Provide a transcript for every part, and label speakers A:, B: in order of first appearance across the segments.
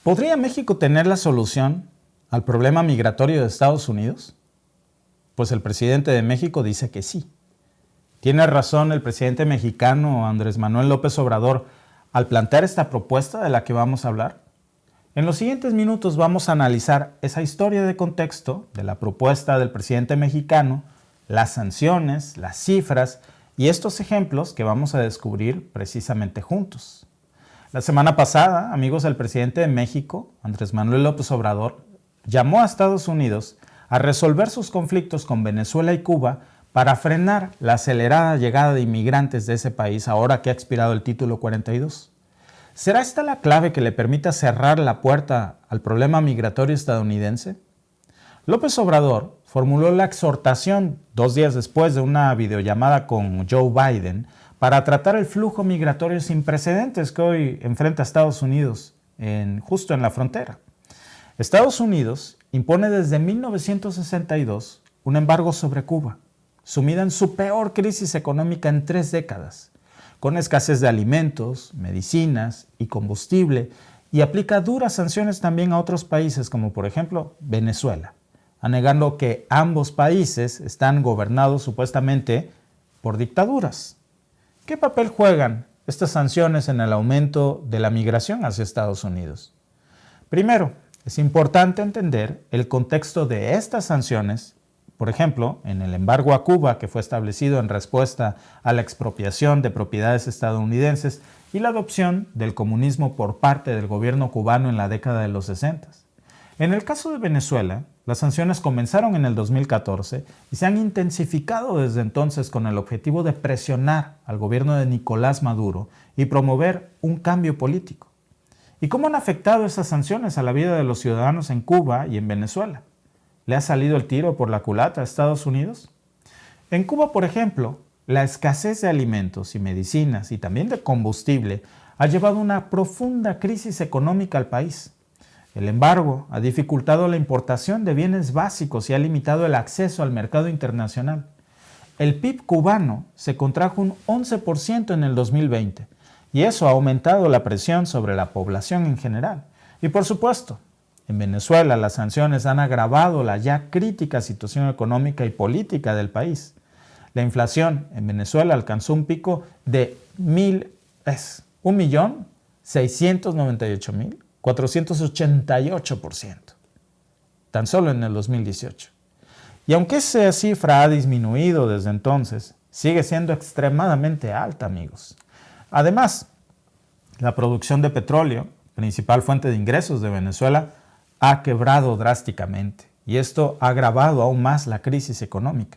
A: ¿Podría México tener la solución al problema migratorio de Estados Unidos? Pues el presidente de México dice que sí. Tiene razón el presidente mexicano Andrés Manuel López Obrador al plantear esta propuesta de la que vamos a hablar. En los siguientes minutos vamos a analizar esa historia de contexto de la propuesta del presidente mexicano, las sanciones, las cifras y estos ejemplos que vamos a descubrir precisamente juntos. La semana pasada, amigos, el presidente de México, Andrés Manuel López Obrador, llamó a Estados Unidos a resolver sus conflictos con Venezuela y Cuba para frenar la acelerada llegada de inmigrantes de ese país ahora que ha expirado el título 42. ¿Será esta la clave que le permita cerrar la puerta al problema migratorio estadounidense? López Obrador formuló la exhortación 2 días después de una videollamada con Joe Biden para tratar el flujo migratorio sin precedentes que hoy enfrenta Estados Unidos justo en la frontera. Estados Unidos impone desde 1962 un embargo sobre Cuba, sumida en su peor crisis económica en 3 décadas, con escasez de alimentos, medicinas y combustible, y aplica duras sanciones también a otros países como por ejemplo Venezuela, anegando que ambos países están gobernados supuestamente por dictaduras. ¿Qué papel juegan estas sanciones en el aumento de la migración hacia Estados Unidos? Primero, es importante entender el contexto de estas sanciones, por ejemplo, en el embargo a Cuba que fue establecido en respuesta a la expropiación de propiedades estadounidenses y la adopción del comunismo por parte del gobierno cubano en la década de los 60. En el caso de Venezuela, las sanciones comenzaron en el 2014 y se han intensificado desde entonces con el objetivo de presionar al gobierno de Nicolás Maduro y promover un cambio político. ¿Y cómo han afectado esas sanciones a la vida de los ciudadanos en Cuba y en Venezuela? ¿Le ha salido el tiro por la culata a Estados Unidos? En Cuba, por ejemplo, la escasez de alimentos y medicinas y también de combustible ha llevado a una profunda crisis económica al país. El embargo ha dificultado la importación de bienes básicos y ha limitado el acceso al mercado internacional. El PIB cubano se contrajo un 11% en el 2020 y eso ha aumentado la presión sobre la población en general. Y por supuesto, en Venezuela las sanciones han agravado la ya crítica situación económica y política del país. La inflación en Venezuela alcanzó un pico de 1.698.488%, tan solo en el 2018. Y aunque esa cifra ha disminuido desde entonces, sigue siendo extremadamente alta, amigos. Además, la producción de petróleo, principal fuente de ingresos de Venezuela, ha quebrado drásticamente y esto ha agravado aún más la crisis económica.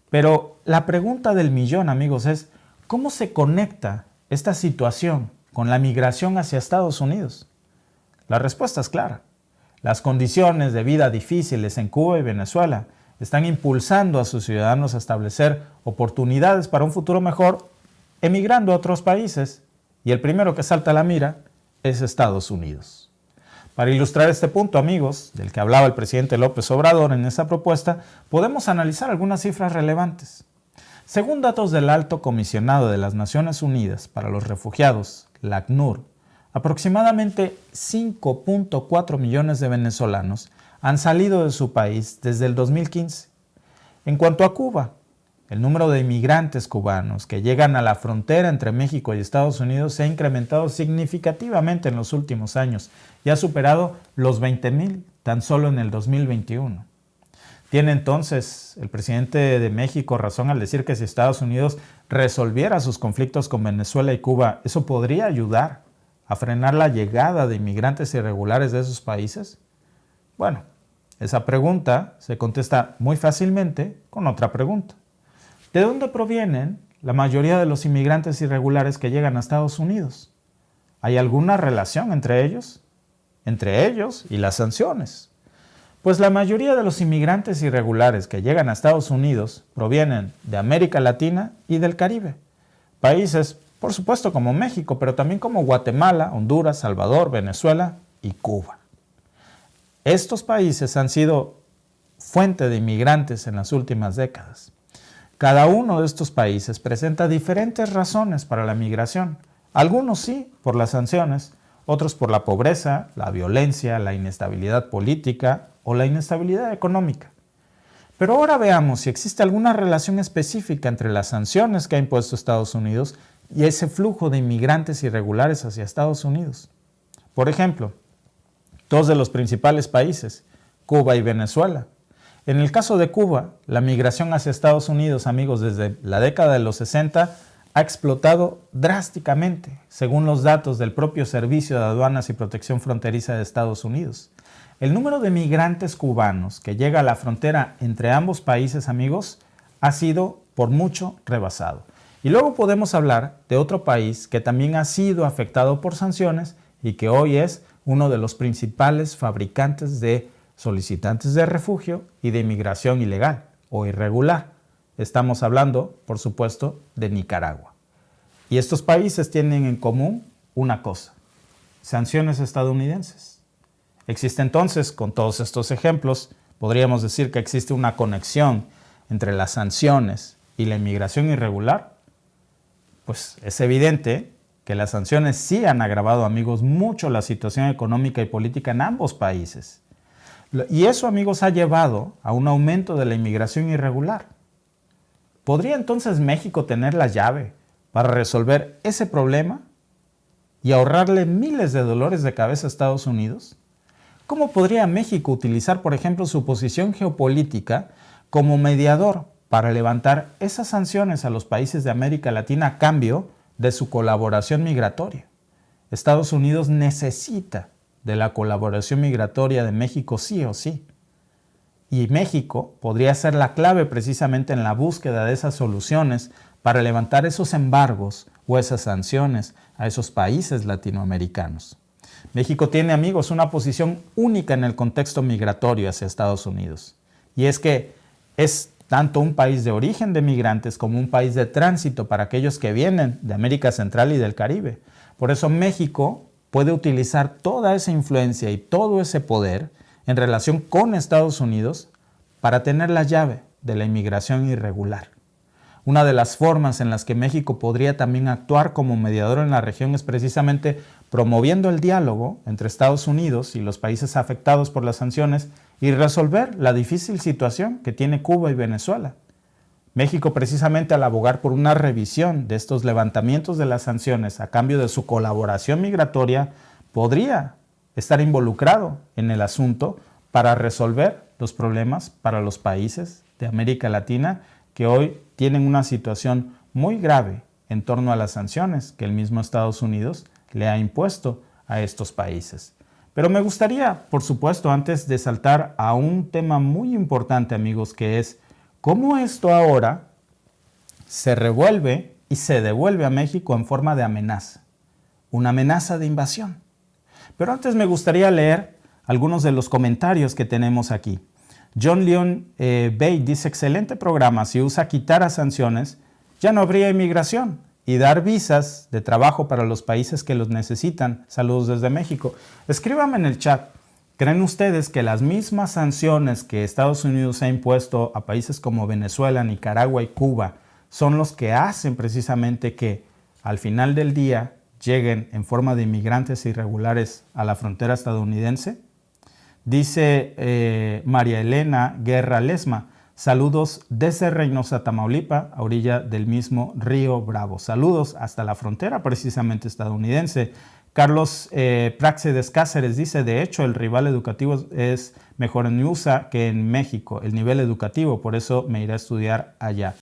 A: Pero la pregunta del millón, amigos, es ¿cómo se conecta esta situación con la migración hacia Estados Unidos? La respuesta es clara. Las condiciones de vida difíciles en Cuba y Venezuela están impulsando a sus ciudadanos a establecer oportunidades para un futuro mejor, emigrando a otros países, y el primero que salta a la mira es Estados Unidos. Para ilustrar este punto, amigos, del que hablaba el presidente López Obrador en esa propuesta, podemos analizar algunas cifras relevantes. Según datos del Alto Comisionado de las Naciones Unidas para los Refugiados, la ACNUR, aproximadamente 5.4 millones de venezolanos han salido de su país desde el 2015. En cuanto a Cuba, el número de inmigrantes cubanos que llegan a la frontera entre México y Estados Unidos se ha incrementado significativamente en los últimos años y ha superado los 20,000 tan solo en el 2021. ¿Tiene entonces el presidente de México razón al decir que si Estados Unidos resolviera sus conflictos con Venezuela y Cuba, eso podría ayudar a frenar la llegada de inmigrantes irregulares de esos países? Bueno, esa pregunta se contesta muy fácilmente con otra pregunta. ¿De dónde provienen la mayoría de los inmigrantes irregulares que llegan a Estados Unidos? ¿Hay alguna relación entre ellos? Entre ellos y las sanciones. Pues la mayoría de los inmigrantes irregulares que llegan a Estados Unidos provienen de América Latina y del Caribe. Países, por supuesto, como México, pero también como Guatemala, Honduras, Salvador, Venezuela y Cuba. Estos países han sido fuente de inmigrantes en las últimas décadas. Cada uno de estos países presenta diferentes razones para la migración. Algunos sí, por las sanciones, otros por la pobreza, la violencia, la inestabilidad política o la inestabilidad económica. Pero ahora veamos si existe alguna relación específica entre las sanciones que ha impuesto Estados Unidos y ese flujo de inmigrantes irregulares hacia Estados Unidos. Por ejemplo, dos de los principales países, Cuba y Venezuela. En el caso de Cuba, la migración hacia Estados Unidos, amigos, desde la década de los 60 ha explotado drásticamente, según los datos del propio Servicio de Aduanas y Protección Fronteriza de Estados Unidos. El número de migrantes cubanos que llega a la frontera entre ambos países, amigos, ha sido por mucho rebasado. Y luego podemos hablar de otro país que también ha sido afectado por sanciones y que hoy es uno de los principales fabricantes de solicitantes de refugio y de inmigración ilegal o irregular. Estamos hablando, por supuesto, de Nicaragua. Y estos países tienen en común una cosa: sanciones estadounidenses. Existe entonces, con todos estos ejemplos, podríamos decir que existe una conexión entre las sanciones y la inmigración irregular. Pues es evidente que las sanciones sí han agravado, amigos, mucho la situación económica y política en ambos países. Y eso, amigos, ha llevado a un aumento de la inmigración irregular. ¿Podría entonces México tener la llave para resolver ese problema y ahorrarle miles de dolores de cabeza a Estados Unidos? ¿Cómo podría México utilizar, por ejemplo, su posición geopolítica como mediador para levantar esas sanciones a los países de América Latina a cambio de su colaboración migratoria? Estados Unidos necesita de la colaboración migratoria de México sí o sí. Y México podría ser la clave precisamente en la búsqueda de esas soluciones para levantar esos embargos o esas sanciones a esos países latinoamericanos. México tiene, amigos, una posición única en el contexto migratorio hacia Estados Unidos. Y es que es tanto un país de origen de migrantes como un país de tránsito para aquellos que vienen de América Central y del Caribe. Por eso México puede utilizar toda esa influencia y todo ese poder en relación con Estados Unidos para tener la llave de la inmigración irregular. Una de las formas en las que México podría también actuar como mediador en la región es precisamente promoviendo el diálogo entre Estados Unidos y los países afectados por las sanciones y resolver la difícil situación que tiene Cuba y Venezuela. México, precisamente al abogar por una revisión de estos levantamientos de las sanciones a cambio de su colaboración migratoria, podría estar involucrado en el asunto para resolver los problemas para los países de América Latina que hoy tienen una situación muy grave en torno a las sanciones que el mismo Estados Unidos le ha impuesto a estos países. Pero me gustaría, por supuesto, antes de saltar a un tema muy importante, amigos, que es cómo esto ahora se revuelve y se devuelve a México en forma de amenaza, una amenaza de invasión. Pero antes me gustaría leer algunos de los comentarios que tenemos aquí. John Leon Bay dice: excelente programa, si USA quitara sanciones, ya no habría inmigración y dar visas de trabajo para los países que los necesitan. Saludos desde México. Escríbanme en el chat, ¿creen ustedes que las mismas sanciones que Estados Unidos ha impuesto a países como Venezuela, Nicaragua y Cuba son los que hacen precisamente que al final del día lleguen en forma de inmigrantes irregulares a la frontera estadounidense? Dice María Elena Guerra Lesma: saludos desde Reynosa, Tamaulipas, a orilla del mismo río Bravo. Saludos hasta la frontera precisamente estadounidense. Carlos Praxedes Cáceres dice: de hecho, el rival educativo es mejor en USA que en México, el nivel educativo, por eso me iré a estudiar allá.